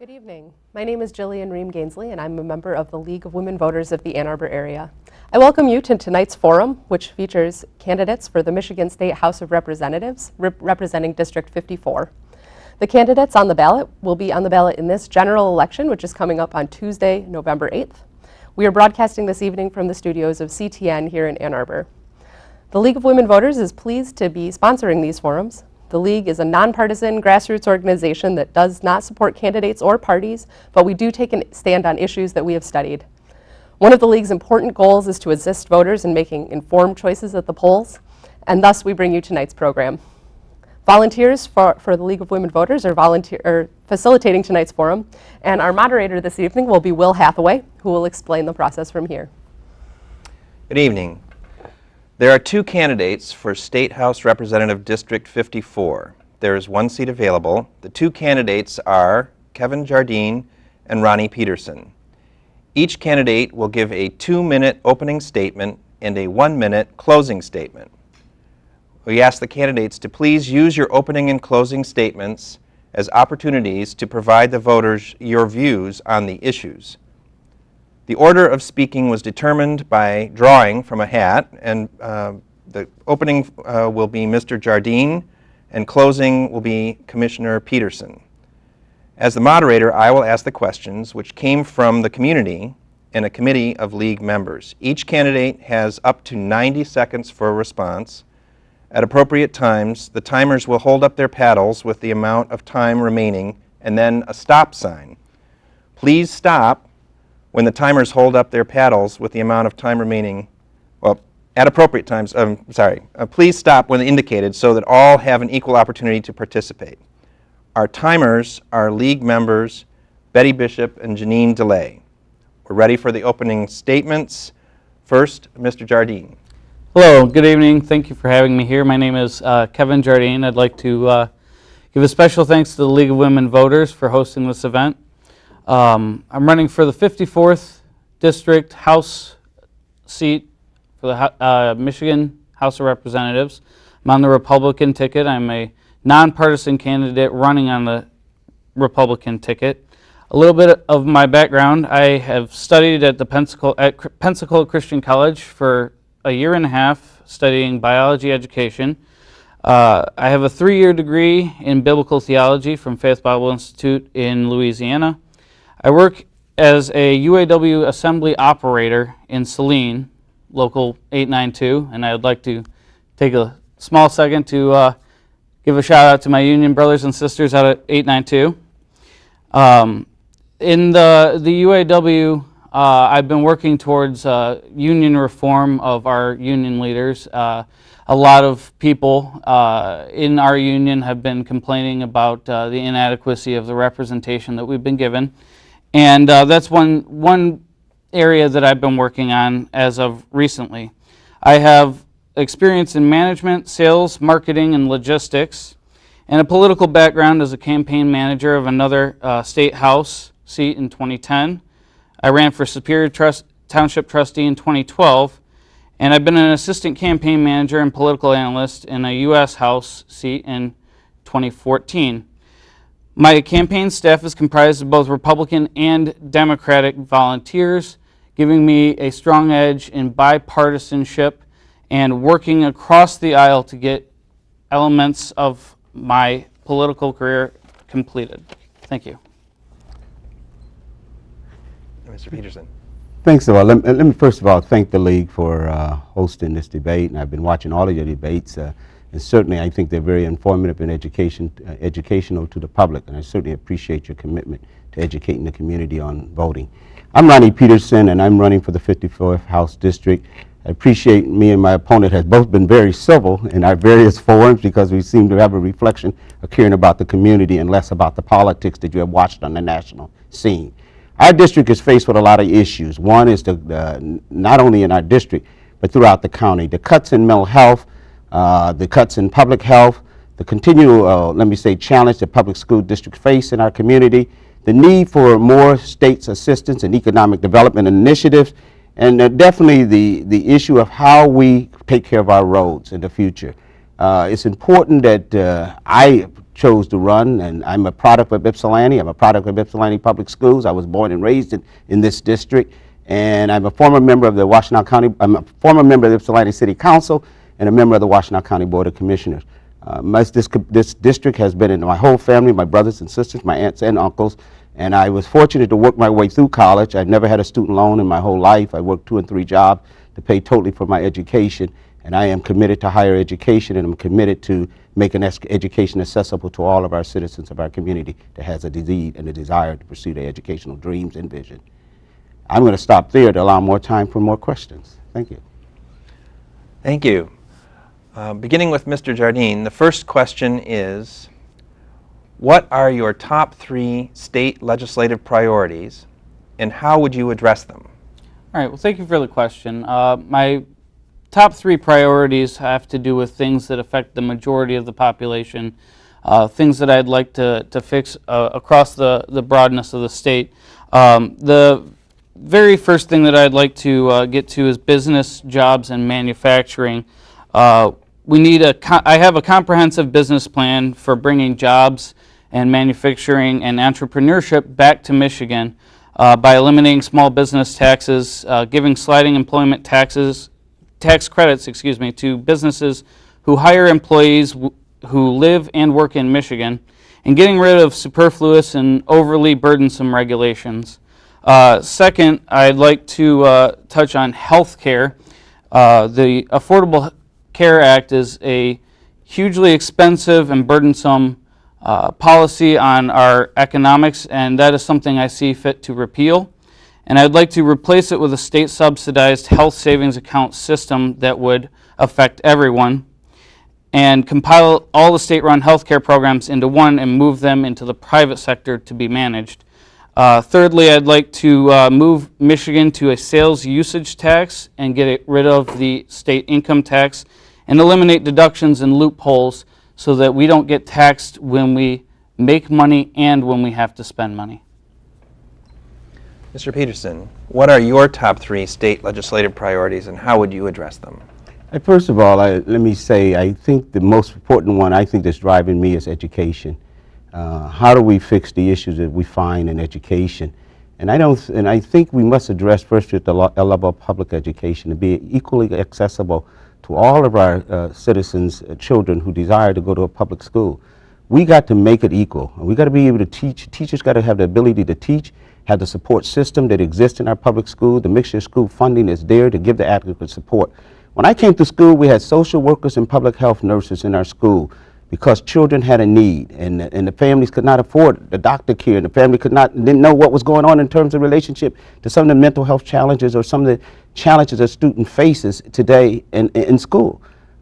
Good evening. My name is Jillian Ream Gainsley, and I'm a member of the League of Women Voters of the Ann Arbor area. I welcome you to tonight's forum, which features candidates for the Michigan State House of Representatives representing District 54. The candidates on the ballot will be on the ballot in this general election, which is coming up on Tuesday, November 8th. We are broadcasting this evening from the studios of CTN here in Ann Arbor. The League of Women Voters is pleased to be sponsoring these forums. The League is a nonpartisan grassroots organization that does not support candidates or parties, but we do take a stand on issues that we have studied. One of the League's important goals is to assist voters in making informed choices at the polls, and thus we bring you tonight's program. Volunteers for the League of Women Voters are facilitating tonight's forum, and our moderator this evening will be Will Hathaway, who will explain the process from here. Good evening. There are two candidates for State House Representative District 54. There is one seat available. The two candidates are Kevin Jardine and Ronnie Peterson. Each candidate will give a 2-minute opening statement and a 1-minute closing statement. We ask the candidates to please use your opening and closing statements as opportunities to provide the voters your views on the issues. The order of speaking was determined by drawing from a hat, and the opening will be Mr. Jardine, and closing will be Commissioner Peterson. As the moderator, I will ask the questions which came from the community and a committee of League members. Each candidate has up to 90 seconds for a response. At appropriate times, the timers will hold up their paddles with the amount of time remaining and then a stop sign. Please stop when the timers hold up their paddles with the amount of time remaining, well, at appropriate times, please stop when indicated so that all have an equal opportunity to participate. Our timers are League members Betty Bishop and Janine DeLay. We're ready for the opening statements. First, Mr. Jardine. Hello, good evening. Thank you for having me here. My name is Kevin Jardine. I'd like to give a special thanks to the League of Women Voters for hosting this event. I'm running for the 54th District House seat for the Michigan House of Representatives. I'm on the Republican ticket. I'm a nonpartisan candidate running on the Republican ticket. A little bit of my background: I have studied at Pensacola Christian College for a year and a half studying biology education. I have a 3-year degree in biblical theology from Faith Bible Institute in Louisiana. I work as a UAW assembly operator in Saline, Local 892, and I would like to take a small second to give a shout out to my union brothers and sisters out at 892. In the UAW, I've been working towards union reform of our union leaders. A lot of people in our union have been complaining about the inadequacy of the representation that we've been given. And that's one area that I've been working on as of recently. I have experience in management, sales, marketing, and logistics, and a political background as a campaign manager of another state house seat in 2010. I ran for Superior Township trustee in 2012, and I've been an assistant campaign manager and political analyst in a U.S. House seat in 2014. My campaign staff is comprised of both Republican and Democratic volunteers, giving me a strong edge in bipartisanship and working across the aisle to get elements of my political career completed. Thank you. Mr. Peterson. Thanks a lot. Let me first of all thank the League for hosting this debate, and I've been watching all of your debates. And certainly I think they're very informative and educational to the public, and I certainly appreciate your commitment to educating the community on voting. I'm Ronnie Peterson, and I'm running for the 54th House District. I appreciate me and my opponent have both been very civil in our various forums because we seem to have a reflection of caring about the community and less about the politics that you have watched on the national scene. Our district is faced with a lot of issues. One is not only in our district, but throughout the county. The cuts in mental health, the cuts in public health, the continual, challenge that public school districts face in our community, the need for more states' assistance in economic development initiatives, and definitely the issue of how we take care of our roads in the future. It's important that I chose to run, and I'm a product of Ypsilanti. I'm a product of Ypsilanti Public Schools. I was born and raised in this district, and I'm a former member of the I'm a former member of the Ypsilanti City Council and a member of the Washtenaw County Board of Commissioners. This district has been in my whole family, my brothers and sisters, my aunts and uncles, and I was fortunate to work my way through college. I've never had a student loan in my whole life. I worked 2 and 3 jobs to pay totally for my education, and I am committed to higher education, and I'm committed to making education accessible to all of our citizens of our community that has a disease and a desire to pursue their educational dreams and vision. I'm going to stop there to allow more time for more questions. Thank you. Thank you. Beginning with Mr. Jardine, the first question is, what are your top 3 state legislative priorities, and how would you address them? All right, well, thank you for the question. My top 3 priorities have to do with things that affect the majority of the population, things that I'd like to fix across the broadness of the state. The very first thing that I'd like to get to is business, jobs, and manufacturing. I have a comprehensive business plan for bringing jobs and manufacturing and entrepreneurship back to Michigan by eliminating small business taxes, giving sliding employment tax credits, to businesses who hire employees who live and work in Michigan, and getting rid of superfluous and overly burdensome regulations. Second, I'd like to touch on health care. The Affordable Care Act is a hugely expensive and burdensome policy on our economics, and that is something I see fit to repeal. And I'd like to replace it with a state-subsidized health savings account system that would affect everyone, and compile all the state-run healthcare programs into one and move them into the private sector to be managed. Thirdly, I'd like to move Michigan to a sales usage tax and get rid of the state income tax and eliminate deductions and loopholes so that we don't get taxed when we make money and when we have to spend money. Mr. Peterson, what are your top 3 state legislative priorities, and how would you address them? First of all, let me say, I think the most important one I think that's driving me is education. How do we fix the issues that we find in education? And I think we must address first at the level of public education to be equally accessible to all of our citizens, children who desire to go to a public school. We got to make it equal. We got to be able to teach. Teachers got to have the ability to teach, have the support system that exists in our public school. The mixture school funding is there to give the adequate support. When I came to school, we had social workers and public health nurses in our school because children had a need, and the families could not afford the doctor care, and the family didn't know what was going on in terms of relationship to some of the mental health challenges or some of the challenges a student faces today in school.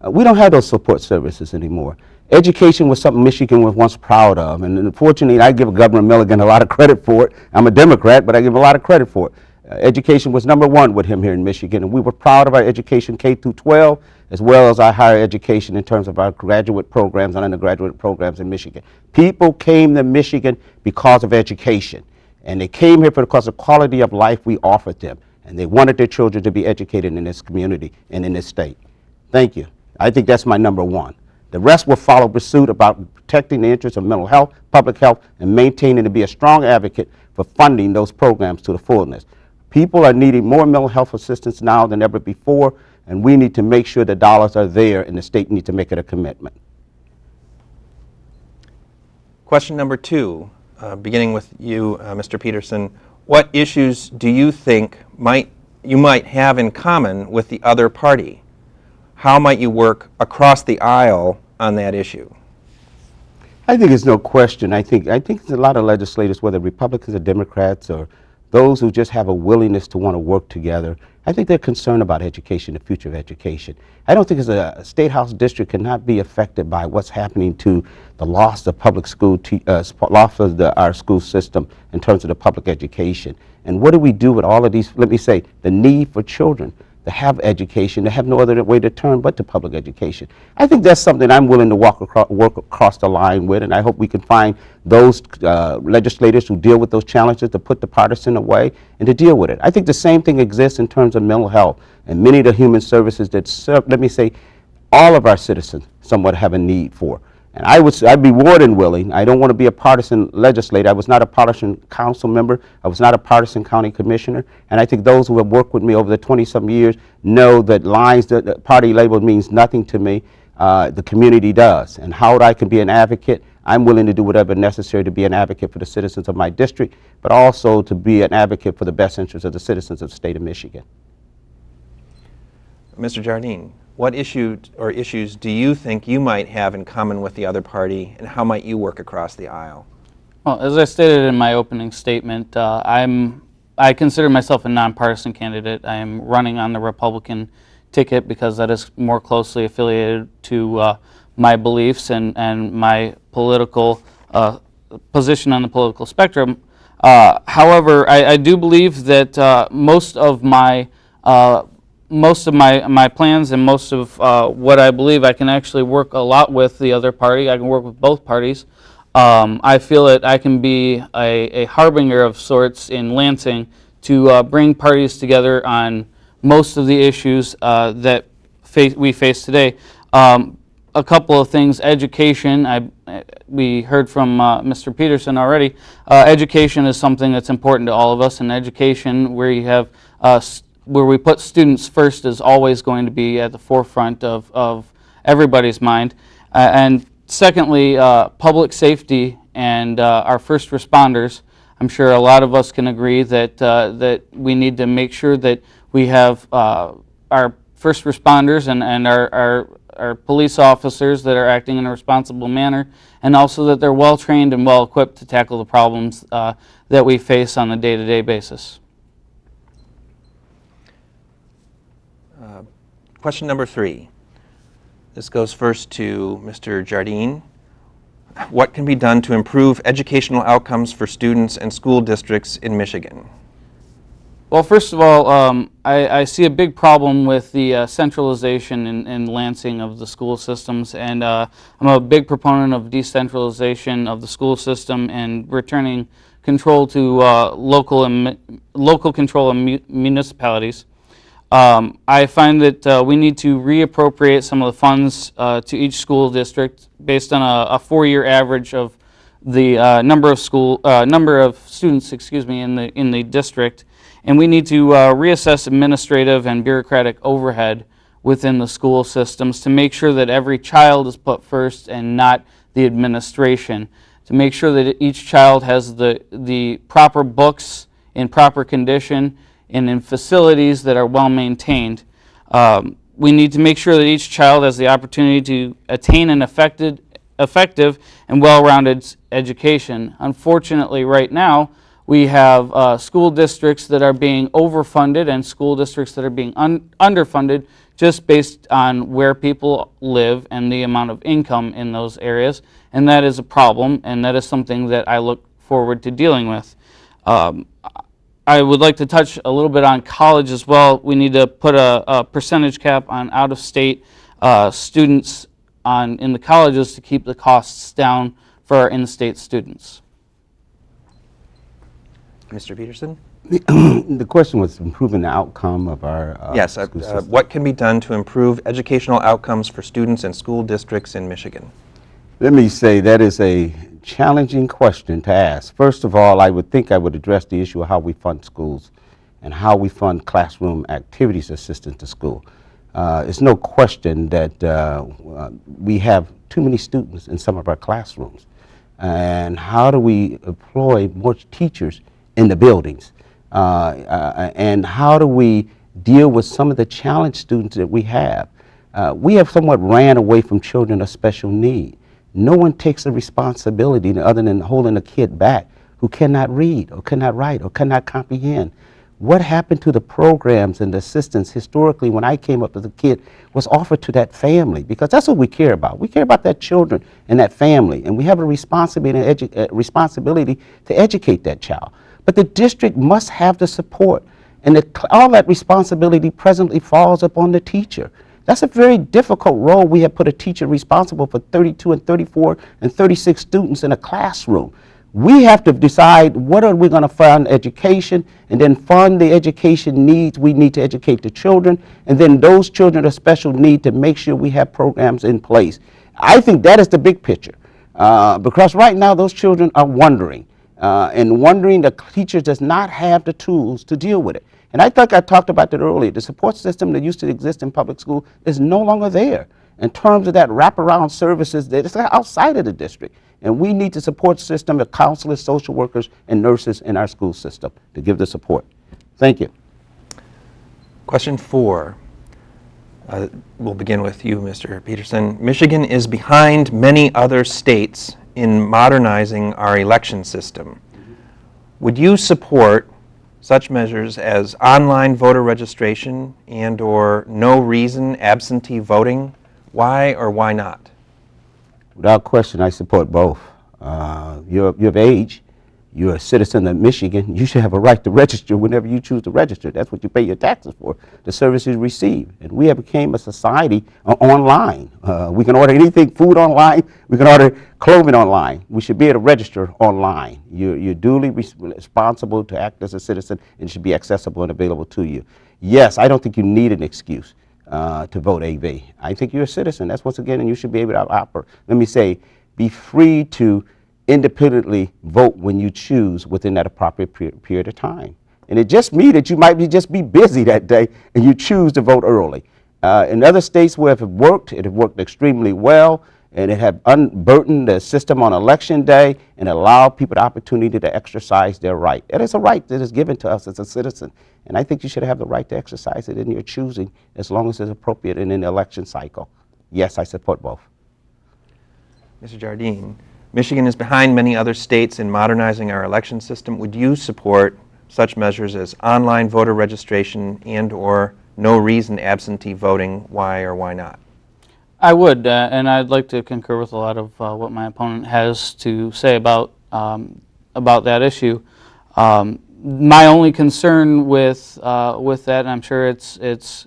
We don't have those support services anymore. Education was something Michigan was once proud of, and unfortunately I give Governor Milligan a lot of credit for it. I'm a Democrat, but I give a lot of credit for it. Education was #1 with him here in Michigan, and we were proud of our education K through 12, as well as our higher education in terms of our graduate programs and undergraduate programs in Michigan. People came to Michigan because of education, and they came here because of the quality of life we offered them, and they wanted their children to be educated in this community and in this state. Thank you. I think that's my #1. The rest will follow pursuit about protecting the interests of mental health, public health, and maintaining to be a strong advocate for funding those programs to the fullness. People are needing more mental health assistance now than ever before, and we need to make sure the dollars are there, and the state needs to make it a commitment. Question number 2, beginning with you, Mr. Peterson. What issues do you think you might have in common with the other party? How might you work across the aisle on that issue? I think it's no question. I think there's a lot of legislators, whether Republicans or Democrats or those who just have a willingness to want to work together. I think they're concerned about education, the future of education. I don't think as a State House district cannot be affected by what's happening to the loss of public school, loss of our school system in terms of the public education. And what do we do with all of these, let me say, the need for children to have education, to have no other way to turn but to public education. I think that's something I'm willing to work across the line with, and I hope we can find those legislators who deal with those challenges to put the partisan away and to deal with it. I think the same thing exists in terms of mental health and many of the human services that serve, let me say, all of our citizens somewhat have a need for. And I'd be more than willing. I don't want to be a partisan legislator. I was not a partisan council member. I was not a partisan county commissioner. And I think those who have worked with me over the 20-some years know that lines, that party label means nothing to me. The community does. And how I can be an advocate, I'm willing to do whatever necessary to be an advocate for the citizens of my district, but also to be an advocate for the best interests of the citizens of the state of Michigan. Mr. Jardine, what issue or issues do you think you might have in common with the other party, and how might you work across the aisle? Well, as I stated in my opening statement, I consider myself a nonpartisan candidate. I am running on the Republican ticket because that is more closely affiliated to my beliefs and my political position on the political spectrum. However, I do believe that most of my plans and most of what I believe I can actually work a lot with the other party. I can work with both parties. I feel that I can be a harbinger of sorts in Lansing to bring parties together on most of the issues that we face today. A couple of things: education. We heard from Mr. Peterson already. Education is something that's important to all of us, and education, where you have where we put students first, is always going to be at the forefront of everybody's mind. And secondly, public safety and our first responders. I'm sure a lot of us can agree that that we need to make sure that we have our first responders and our police officers that are acting in a responsible manner, and also that they're well trained and well equipped to tackle the problems that we face on a day-to-day basis. Question number 3. This goes first to Mr. Jardine. What can be done to improve educational outcomes for students and school districts in Michigan? Well, first of all, I see a big problem with the centralization in Lansing of the school systems, and I'm a big proponent of decentralization of the school system and returning control to local control in municipalities. I find that we need to reappropriate some of the funds to each school district based on a 4-year average of the number of students, in the district, and we need to reassess administrative and bureaucratic overhead within the school systems to make sure that every child is put first and not the administration, to make sure that each child has the proper books in proper condition and in facilities that are well maintained. We need to make sure that each child has the opportunity to attain an effective and well-rounded education. Unfortunately, right now, we have school districts that are being overfunded and school districts that are being underfunded just based on where people live and the amount of income in those areas. And that is a problem, and that is something that I look forward to dealing with. I would like to touch a little bit on college as well. We need to put a percentage cap on out-of-state students in the colleges to keep the costs down for our in-state students. Mr. Peterson? The question was improving the outcome of our yes, school system. what can be done to improve educational outcomes for students and school districts in Michigan? Let me say that is a challenging question to ask. First of all, I would think I would address the issue of how we fund schools and how we fund classroom activities assistance to school. It's no question that we have too many students in some of our classrooms. And how do we employ more teachers in the buildings? And how do we deal with some of the challenged students that we have? We have somewhat ran away from children of special need. No one takes the responsibility other than holding a kid back who cannot read or cannot write or cannot comprehend. What happened to the programs and the assistance historically when I came up as a kid was offered to that family? Because that's what we care about. We care about that children and that family, and we have a responsibility to educate that child. But the district must have the support, and all that responsibility presently falls upon the teacher. That's a very difficult role. We have put a teacher responsible for 32 and 34 and 36 students in a classroom. We have to decide what are we going to fund education, and then fund the education needs we need to educate the children, and then those children of special need to make sure we have programs in place. I think that is the big picture, because right now those children are wondering, and wondering the teacher does not have the tools to deal with it. And I think I talked about that earlier. The support system that used to exist in public school is no longer there in terms of that wraparound services that is outside of the district. And we need the support system of counselors, social workers, and nurses in our school system to give the support. Thank you. Question 4. We'll begin with you, Mr. Peterson. Michigan is behind many other states in modernizing our election system. Would you support such measures as online voter registration and/or no reason absentee voting? Why or why not? Without question, I support both. You're of age. You're a citizen of Michigan. You should have a right to register whenever you choose to register. That's what you pay your taxes for, the services you receive. And we have become a society online. We can order anything, food online. We can order clothing online. We should be able to register online. You're duly responsible to act as a citizen, and it should be accessible and available to you. Yes, I don't think you need an excuse to vote AV. I think you're a citizen. That's once again, and you should be able to operate. Let me say, be free to independently vote when you choose within that appropriate period of time. And it just means that you might just be busy that day and you choose to vote early. In other states where it have worked extremely well, and it have unburdened the system on election day and allowed people the opportunity to exercise their right. It is a right that is given to us as a citizen. And I think you should have the right to exercise it in your choosing as long as it's appropriate in an election cycle. Yes, I support both. Mr. Jardine, Michigan is behind many other states in modernizing our election system. Would you support such measures as online voter registration and/or no reason absentee voting? Why or why not? I would, and I'd like to concur with a lot of what my opponent has to say about that issue. My only concern with that, and I'm sure there's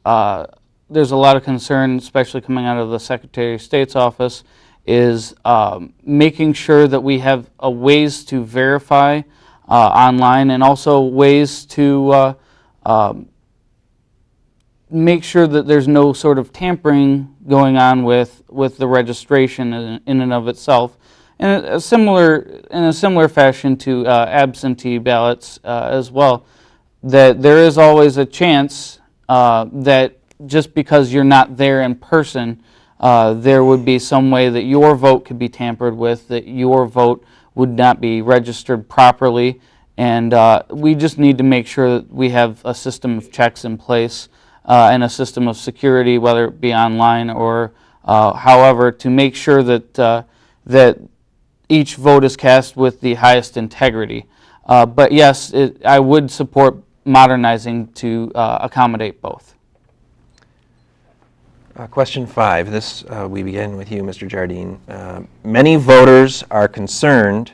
a lot of concern, especially coming out of the Secretary of State's office, is making sure that we have ways to verify online, and also ways to make sure that there's no sort of tampering going on with the registration in and of itself. In a similar fashion to absentee ballots as well, that there is always a chance that just because you're not there in person, there would be some way that your vote could be tampered with, that your vote would not be registered properly, and we just need to make sure that we have a system of checks in place and a system of security, whether it be online or however, to make sure that that each vote is cast with the highest integrity. But yes, I would support modernizing to accommodate both. Question 5. This we begin with you, Mr. Jardine. Many voters are concerned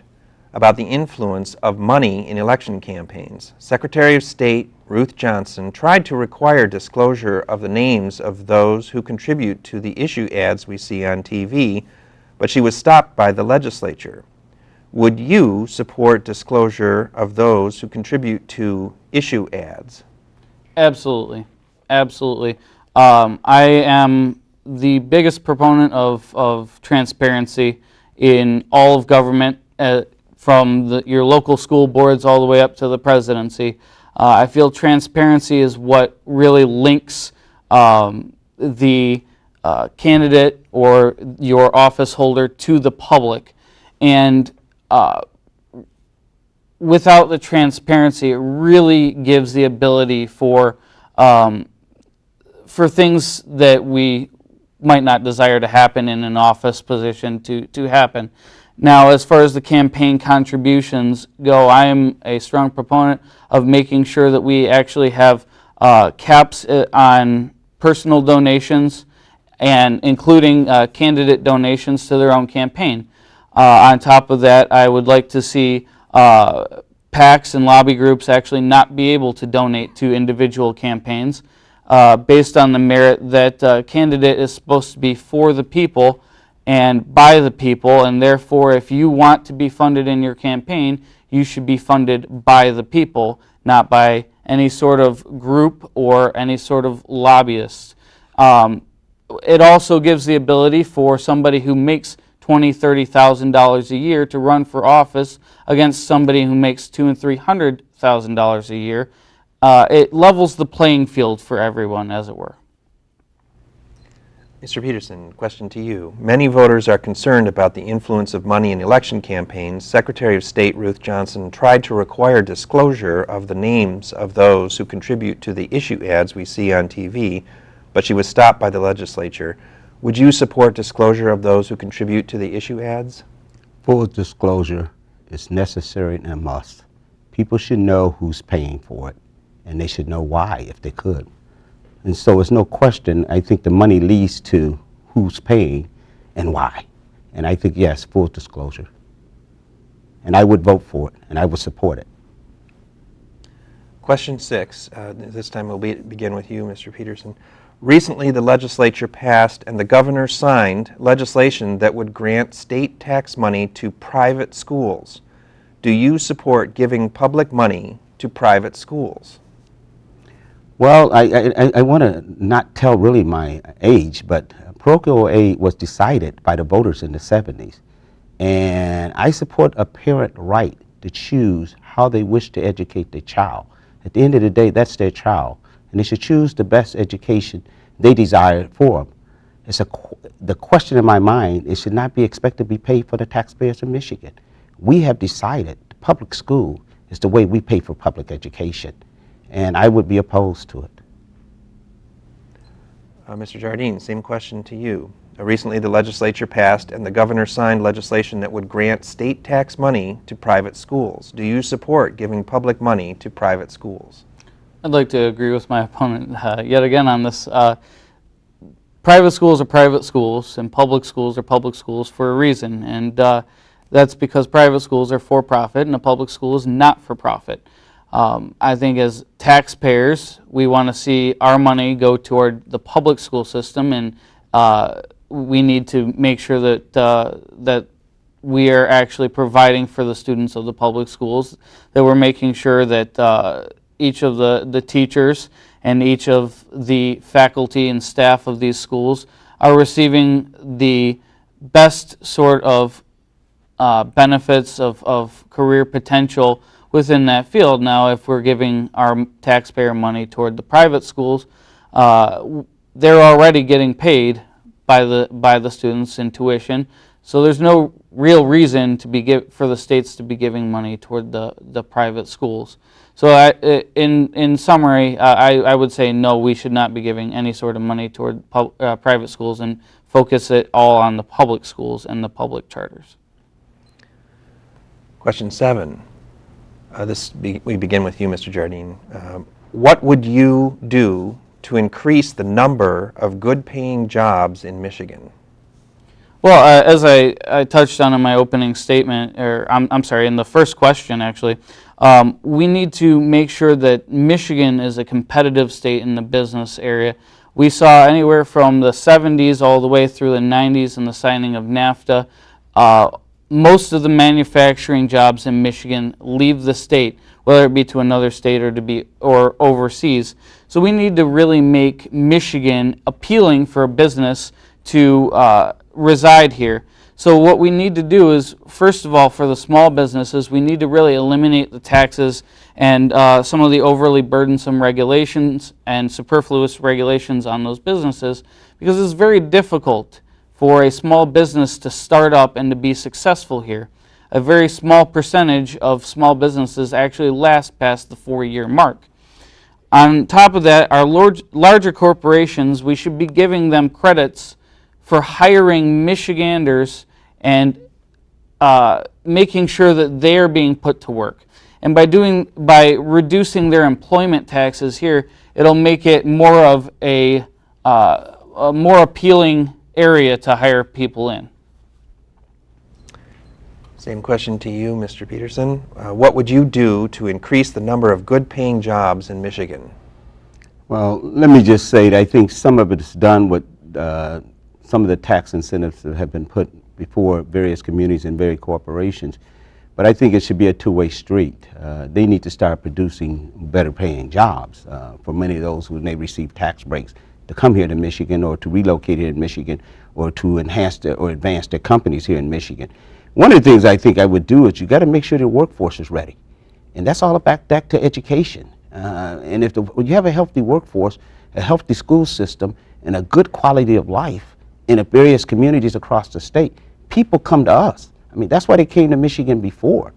about the influence of money in election campaigns. Secretary of State Ruth Johnson tried to require disclosure of the names of those who contribute to the issue ads we see on TV, but she was stopped by the legislature. Would you support disclosure of those who contribute to issue ads? Absolutely. Absolutely. I am the biggest proponent of transparency in all of government, from your local school boards all the way up to the presidency. I feel transparency is what really links the candidate or your office holder to the public. And without the transparency, it really gives the ability for things that we might not desire to happen in an office position to happen. Now, as far as the campaign contributions go, I am a strong proponent of making sure that we actually have caps on personal donations, and including candidate donations to their own campaign. On top of that, I would like to see PACs and lobby groups actually not be able to donate to individual campaigns based on the merit that a candidate is supposed to be for the people and by the people, and therefore if you want to be funded in your campaign, you should be funded by the people, not by any sort of group or any sort of lobbyists. it also gives the ability for somebody who makes $20,000, $30,000 a year to run for office against somebody who makes $200,000 and $300,000 a year. It levels the playing field for everyone, as it were. Mr. Peterson, question to you. Many voters are concerned about the influence of money in election campaigns. Secretary of State Ruth Johnson tried to require disclosure of the names of those who contribute to the issue ads we see on TV, but she was stopped by the legislature. Would you support disclosure of those who contribute to the issue ads? Full disclosure is necessary and a must. People should know who's paying for it, and they should know why if they could. And so it's no question, I think the money leads to who's paying and why. And I think, yes, full disclosure. And I would vote for it, and I would support it. Question 6. This time we'll begin with you, Mr. Peterson. Recently, the legislature passed and the governor signed legislation that would grant state tax money to private schools. Do you support giving public money to private schools? Well, I want to not tell really my age, but parochial aid was decided by the voters in the 70s. And I support a parent right to choose how they wish to educate their child. At the end of the day, that's their child. And they should choose the best education they desire for them. The question in my mind, it should not be expected to be paid for the taxpayers of Michigan. We have decided public school is the way we pay for public education. And I would be opposed to it. Mr. Jardine, same question to you. Recently, the legislature passed and the governor signed legislation that would grant state tax money to private schools. Do you support giving public money to private schools? I'd like to agree with my opponent yet again on this. Private schools are private schools, and public schools are public schools for a reason. And that's because private schools are for profit, and a public school is not for profit. I think as taxpayers, we want to see our money go toward the public school system, and we need to make sure that that we are actually providing for the students of the public schools, that we're making sure that each of the teachers and each of the faculty and staff of these schools are receiving the best sort of benefits of career potential within that field. Now, if we're giving our taxpayer money toward the private schools, they're already getting paid by the students in tuition, so there's no real reason to for the states to be giving money toward the private schools. So in summary, I would say no, we should not be giving any sort of money toward private schools and focus it all on the public schools and the public charters. Question 7. We begin with you, Mr. Jardine. What would you do to increase the number of good-paying jobs in Michigan? Well, as I touched on in my opening statement, or I'm sorry, in the first question actually, we need to make sure that Michigan is a competitive state in the business area. We saw anywhere from the 70s all the way through the 90s and the signing of NAFTA. Most of the manufacturing jobs in Michigan leave the state, whether it be to another state or overseas. So we need to really make Michigan appealing for a business to reside here. So what we need to do is, first of all, for the small businesses, we need to really eliminate the taxes and some of the overly burdensome regulations and superfluous regulations on those businesses, because it's very difficult for a small business to start up and to be successful here. A very small percentage of small businesses actually last past the 4-year mark. On top of that, our larger corporations, we should be giving them credits for hiring Michiganders and making sure that they are being put to work. And by reducing their employment taxes here, it'll make it more of a more appealing area to hire people in. Same question to you, Mr. Peterson. What would you do to increase the number of good-paying jobs in Michigan? Well, let me just say that I think some of it is done with some of the tax incentives that have been put before various communities and various corporations. But I think it should be a two-way street. They need to start producing better-paying jobs for many of those who may receive tax breaks to come here to Michigan or to relocate here in Michigan or to enhance or advance their companies here in Michigan. One of the things I think I would do is you got to make sure the workforce is ready. And that's all about back to education. And if when you have a healthy workforce, a healthy school system, and a good quality of life in the various communities across the state, people come to us. I mean, that's why they came to Michigan before.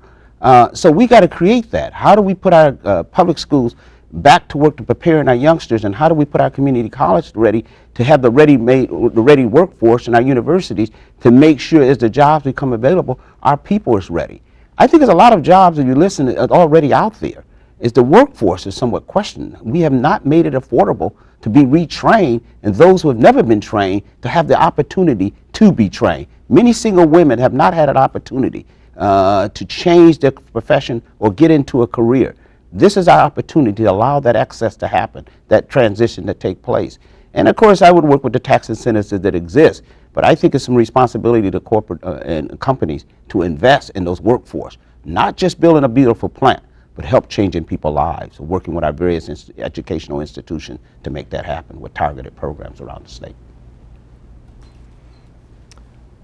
So we got to create that. How do we put our public schools back to work to preparing our youngsters, and how do we put our community college ready to have the ready workforce in our universities to make sure as the jobs become available, our people is ready. I think there's a lot of jobs, if you listen, are already out there. Is the workforce is somewhat questioned. We have not made it affordable to be retrained, and those who have never been trained to have the opportunity to be trained. Many single women have not had an opportunity to change their profession or get into a career. This is our opportunity to allow that access to happen, that transition to take place. And of course, I would work with the tax incentives that exist, but I think it's some responsibility to corporate and companies to invest in those workforce, not just building a beautiful plant, but help changing people's lives, working with our various educational institutions to make that happen with targeted programs around the state.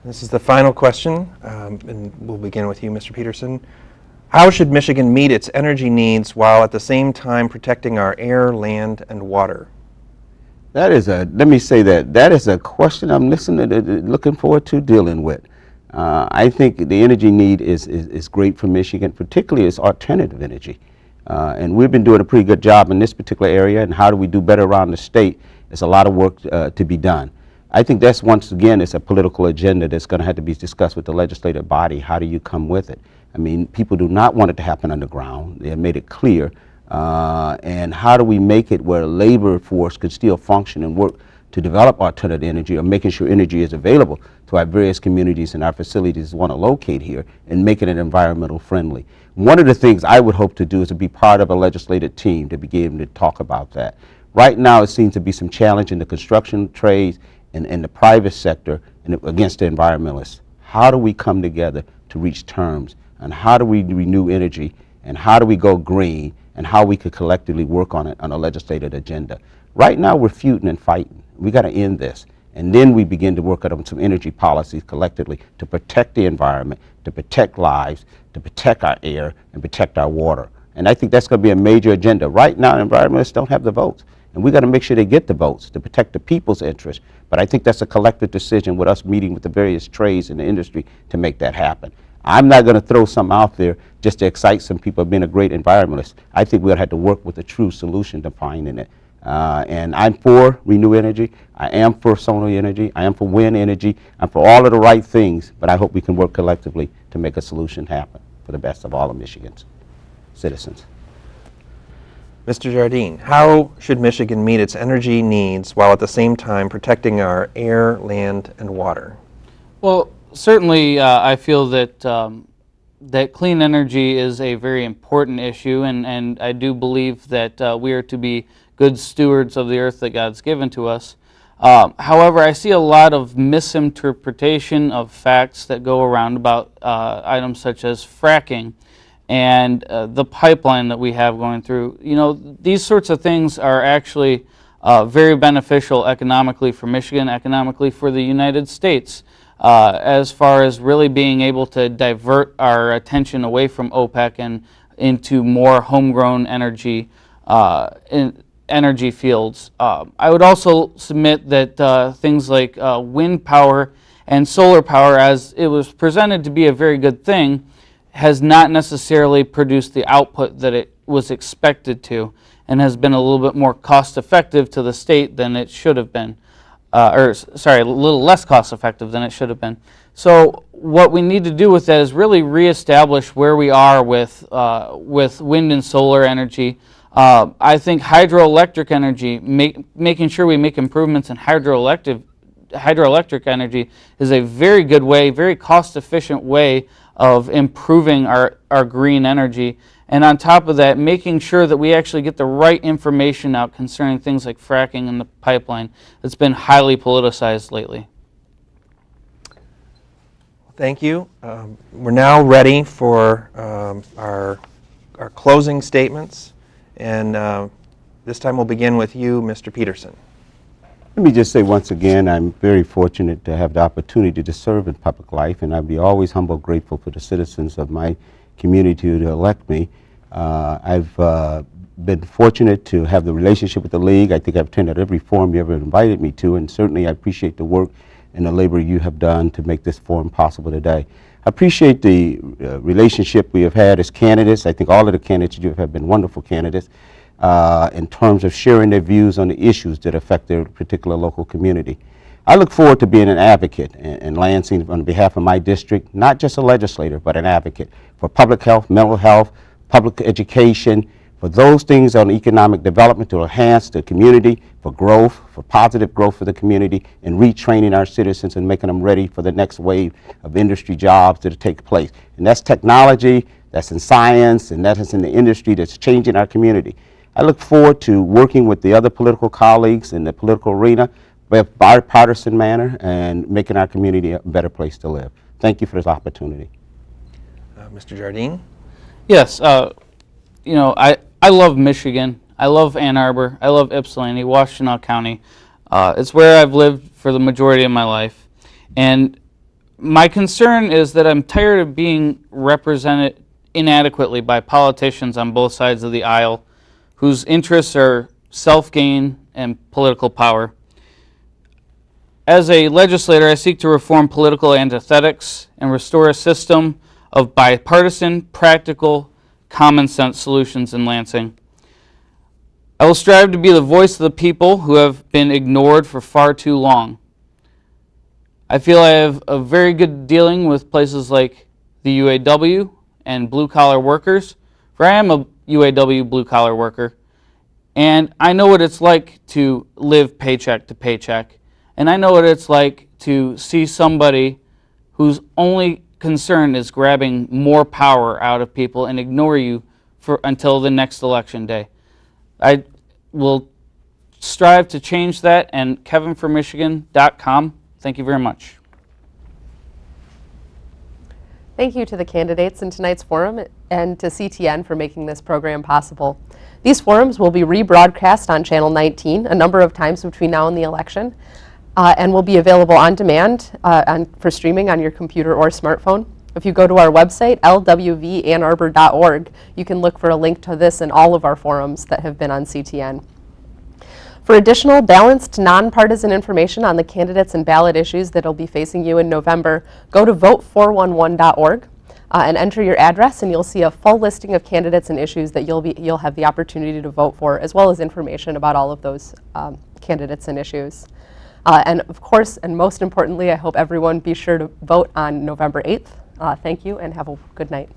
This is the final question, and we'll begin with you, Mr. Peterson. How should Michigan meet its energy needs while at the same time protecting our air, land, and water? That is let me say that is a question I'm looking forward to dealing with. I think the energy need is great for Michigan, particularly its alternative energy. And we've been doing a pretty good job in this particular area, and how do we do better around the state? There's a lot of work to be done. I think that's, once again, it's a political agenda that's going to have to be discussed with the legislative body. How do you come with it? I mean, people do not want it to happen underground. They have made it clear. And how do we make it where labor force could still function and work to develop alternative energy, or making sure energy is available to our various communities and our facilities want to locate here, and making it environmental friendly. One of the things I would hope to do is to be part of a legislative team to begin to talk about that. Right now, it seems to be some challenge in the construction trades and in the private sector and against the environmentalists. How do we come together to reach terms, and how do we renew energy, and how do we go green, and how we could collectively work on it on a legislative agenda? Right now, we're feuding and fighting. We got to end this, and then we begin to work on some energy policies collectively to protect the environment, to protect lives, to protect our air, and protect our water. And I think that's going to be a major agenda. Right now, environmentalists don't have the votes, and we got to make sure they get the votes to protect the people's interests. But I think that's a collective decision with us meeting with the various trades in the industry to make that happen. I'm not going to throw something out there just to excite some people being a great environmentalist. I think we'll have to work with a true solution to finding it. And I'm for renewable energy. I am for solar energy. I am for wind energy. I'm for all of the right things, but I hope we can work collectively to make a solution happen for the best of all of Michigan's citizens. Mr. Jardine, how should Michigan meet its energy needs while at the same time protecting our air, land, and water? Well, certainly I feel that that clean energy is a very important issue, and I do believe that we are to be good stewards of the earth that God's given to us. However, I see a lot of misinterpretation of facts that go around about items such as fracking and the pipeline that we have going through. You know, these sorts of things are actually very beneficial economically for Michigan, economically for the United States, as far as really being able to divert our attention away from OPEC and into more homegrown energy energy fields. I would also submit that things like wind power and solar power, as it was presented to be a very good thing, has not necessarily produced the output that it was expected to, and has been a little bit more cost effective to the state than it should have been. A little less cost effective than it should have been. So what we need to do with that is really reestablish where we are with wind and solar energy. I think hydroelectric energy, making sure we make improvements in hydroelectric energy is a very good way, very cost efficient way of improving our green energy. And on top of that, making sure that we actually get the right information out concerning things like fracking and the pipeline that's been highly politicized lately. Thank you. We're now ready for our closing statements. And this time we'll begin with you, Mr. Peterson. Let me just say once again, I'm very fortunate to have the opportunity to serve in public life, and I'll be always humble, grateful for the citizens of my community to elect me. I've been fortunate to have the relationship with the League. I think I've attended every forum you ever invited me to, and certainly I appreciate the work and the labor you have done to make this forum possible today. I appreciate the relationship we have had as candidates. I think all of the candidates you have been wonderful candidates in terms of sharing their views on the issues that affect their particular local community. I look forward to being an advocate in Lansing on behalf of my district, not just a legislator, but an advocate for public health, mental health, public education, for those things on economic development to enhance the community, for growth, for positive growth for the community, and retraining our citizens and making them ready for the next wave of industry jobs that take place. And that's technology, that's in science, and that is in the industry that's changing our community. I look forward to working with the other political colleagues in the political arena in a bipartisan manner and making our community a better place to live. Thank you for this opportunity. Mr. Jardine? Yes, you know, I love Michigan. I love Ann Arbor. I love Ypsilanti, Washtenaw County. It's where I've lived for the majority of my life. And my concern is that I'm tired of being represented inadequately by politicians on both sides of the aisle whose interests are self-gain and political power. As a legislator, I seek to reform political antithetics and restore a system of bipartisan, practical, common sense solutions in Lansing. I will strive to be the voice of the people who have been ignored for far too long. I feel I have a very good dealing with places like the UAW and blue-collar workers, for I am a UAW blue-collar worker, and I know what it's like to live paycheck to paycheck, and I know what it's like to see somebody whose only concern is grabbing more power out of people and ignore you until the next election day. I will strive to change that, and kevinformichigan.com. Thank you very much. Thank you to the candidates in tonight's forum and to CTN for making this program possible. These forums will be rebroadcast on Channel 19 a number of times between now and the election, and will be available on demand for streaming on your computer or smartphone. If you go to our website, lwvannarbor.org, you can look for a link to this and all of our forums that have been on CTN. For additional balanced, nonpartisan information on the candidates and ballot issues that will be facing you in November, go to vote411.org and enter your address, and you'll see a full listing of candidates and issues that you'll have the opportunity to vote for, as well as information about all of those candidates and issues. And of course, and most importantly, I hope everyone be sure to vote on November 8th. Thank you, and have a good night.